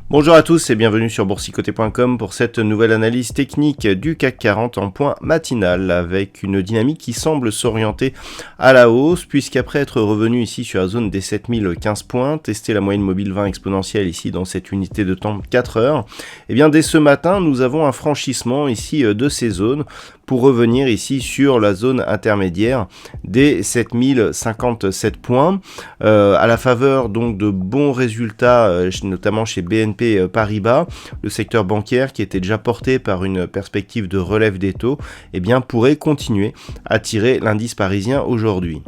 Bonjour à tous et bienvenue sur boursicoté.com pour cette nouvelle analyse technique du CAC 40 en point matinal avec une dynamique qui semble s'orienter à la hausse puisqu'après être revenu ici sur la zone des 7015 points, tester la moyenne mobile 20 exponentielle ici dans cette unité de temps de 4 heures, et bien dès ce matin nous avons un franchissement ici de ces zones pour revenir ici sur la zone intermédiaire des 7057 points à la faveur donc de bons résultats notamment chez BNP Paribas, le secteur bancaire qui était déjà porté par une perspective de relève des taux, eh bien pourrait continuer à tirer l'indice parisien aujourd'hui.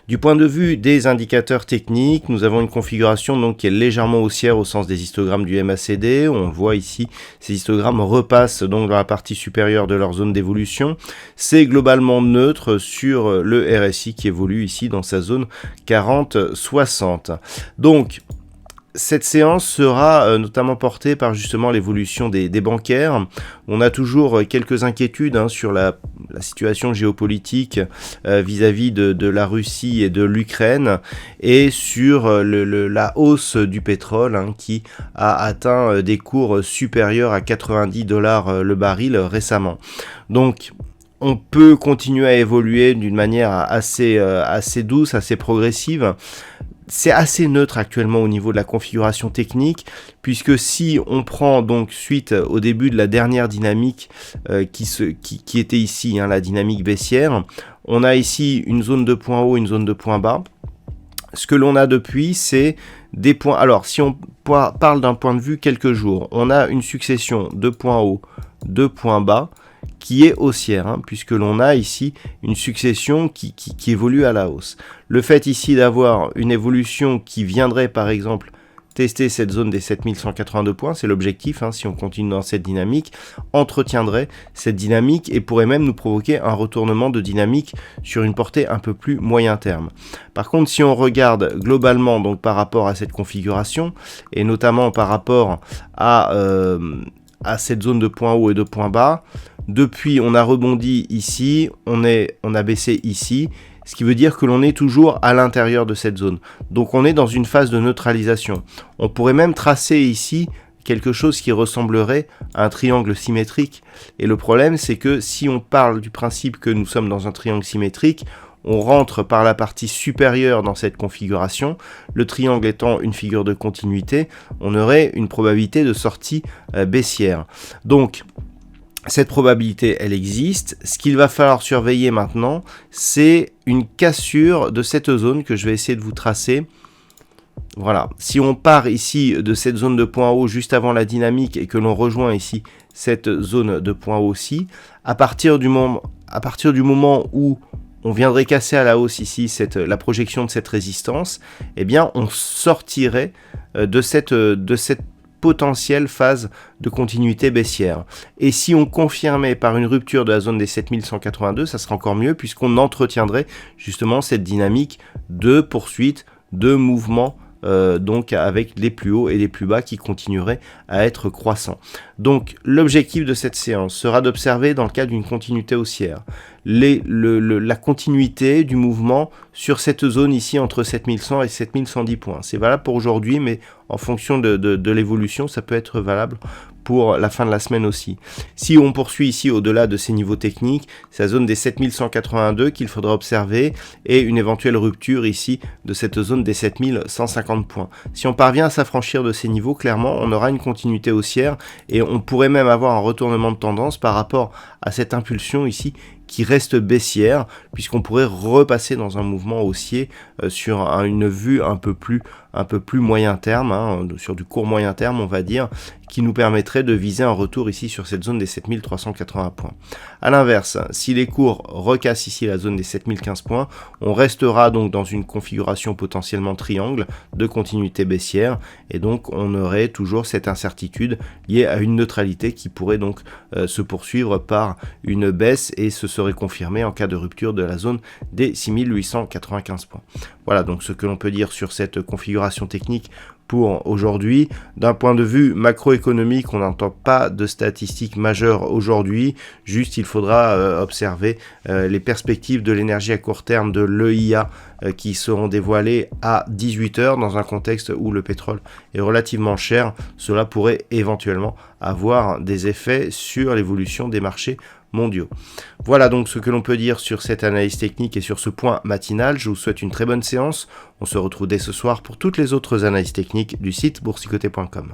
Du point de vue des indicateurs techniques, nous avons une configuration donc qui est légèrement haussière au sens des histogrammes du MACD. On voit ici, ces histogrammes repassent donc dans la partie supérieure de leur zone d'évolution. C'est globalement neutre sur le RSI qui évolue ici dans sa zone 40-60. Donc, cette séance sera notamment portée par justement l'évolution des bancaires. On a toujours quelques inquiétudes sur la situation géopolitique vis-à-vis de la Russie et de l'Ukraine et sur la hausse du pétrole qui a atteint des cours supérieurs à $90 le baril récemment. Donc, on peut continuer à évoluer d'une manière assez douce, assez progressive. C'est assez neutre actuellement au niveau de la configuration technique, puisque si on prend donc suite au début de la dernière dynamique qui était ici, la dynamique baissière, on a ici une zone de point haut, une zone de point bas. Ce que l'on a depuis, c'est des points... Alors, si on parle d'un point de vue quelques jours, on a une succession de points hauts, de points bas, qui est haussière, puisque l'on a ici une succession qui évolue à la hausse. Le fait ici d'avoir une évolution qui viendrait par exemple tester cette zone des 7182 points, c'est l'objectif, si on continue dans cette dynamique, entretiendrait cette dynamique et pourrait même nous provoquer un retournement de dynamique sur une portée un peu plus moyen terme. Par contre, si on regarde globalement donc par rapport à cette configuration, et notamment par rapport à cette zone de point haut et de point bas, depuis on a rebondi ici, on a baissé ici, ce qui veut dire que l'on est toujours à l'intérieur de cette zone. Donc on est dans une phase de neutralisation. On pourrait même tracer ici quelque chose qui ressemblerait à un triangle symétrique. Et le problème, c'est que si on parle du principe que nous sommes dans un triangle symétrique, on rentre par la partie supérieure dans cette configuration, le triangle étant une figure de continuité, on aurait une probabilité de sortie baissière. Donc, cette probabilité, elle existe. Ce qu'il va falloir surveiller maintenant, c'est une cassure de cette zone que je vais essayer de vous tracer. Voilà, si on part ici de cette zone de point haut juste avant la dynamique et que l'on rejoint ici cette zone de point haut aussi, à partir du moment où on viendrait casser à la hausse ici la projection de cette résistance, eh bien on sortirait de cette potentielle phase de continuité baissière. Et si on confirmait par une rupture de la zone des 7182, ça serait encore mieux puisqu'on entretiendrait justement cette dynamique de poursuite, de mouvement donc avec les plus hauts et les plus bas qui continueraient à être croissants. Donc l'objectif de cette séance sera d'observer dans le cas d'une continuité haussière la continuité du mouvement sur cette zone ici entre 7100 et 7110 points. C'est valable pour aujourd'hui, mais en fonction de l'évolution, ça peut être valable pour la fin de la semaine aussi. Si on poursuit ici au-delà de ces niveaux techniques, c'est la zone des 7182 qu'il faudra observer et une éventuelle rupture ici de cette zone des 7150 points. Si on parvient à s'affranchir de ces niveaux, clairement, on aura une continuité haussière et on pourrait même avoir un retournement de tendance par rapport à cette impulsion ici qui reste baissière, puisqu'on pourrait repasser dans un mouvement haussier sur une vue un peu plus moyen terme, hein, sur du court moyen terme on va dire, qui nous permettrait de viser un retour ici sur cette zone des 7380 points. A l'inverse, si les cours recassent ici la zone des 7015 points, on restera donc dans une configuration potentiellement triangle de continuité baissière, et donc on aurait toujours cette incertitude liée à une neutralité qui pourrait donc se poursuivre par une baisse et se serait confirmée en cas de rupture de la zone des 6895 points. Voilà donc ce que l'on peut dire sur cette configuration technique pour aujourd'hui. D'un point de vue macroéconomique, on n'entend pas de statistiques majeures aujourd'hui, juste il faudra observer les perspectives de l'énergie à court terme de l'EIA qui seront dévoilées à 18h dans un contexte où le pétrole est relativement cher. Cela pourrait éventuellement avoir des effets sur l'évolution des marchés mondiaux. Voilà donc ce que l'on peut dire sur cette analyse technique et sur ce point matinal. Je vous souhaite une très bonne séance. On se retrouve dès ce soir pour toutes les autres analyses techniques du site boursicoté.com.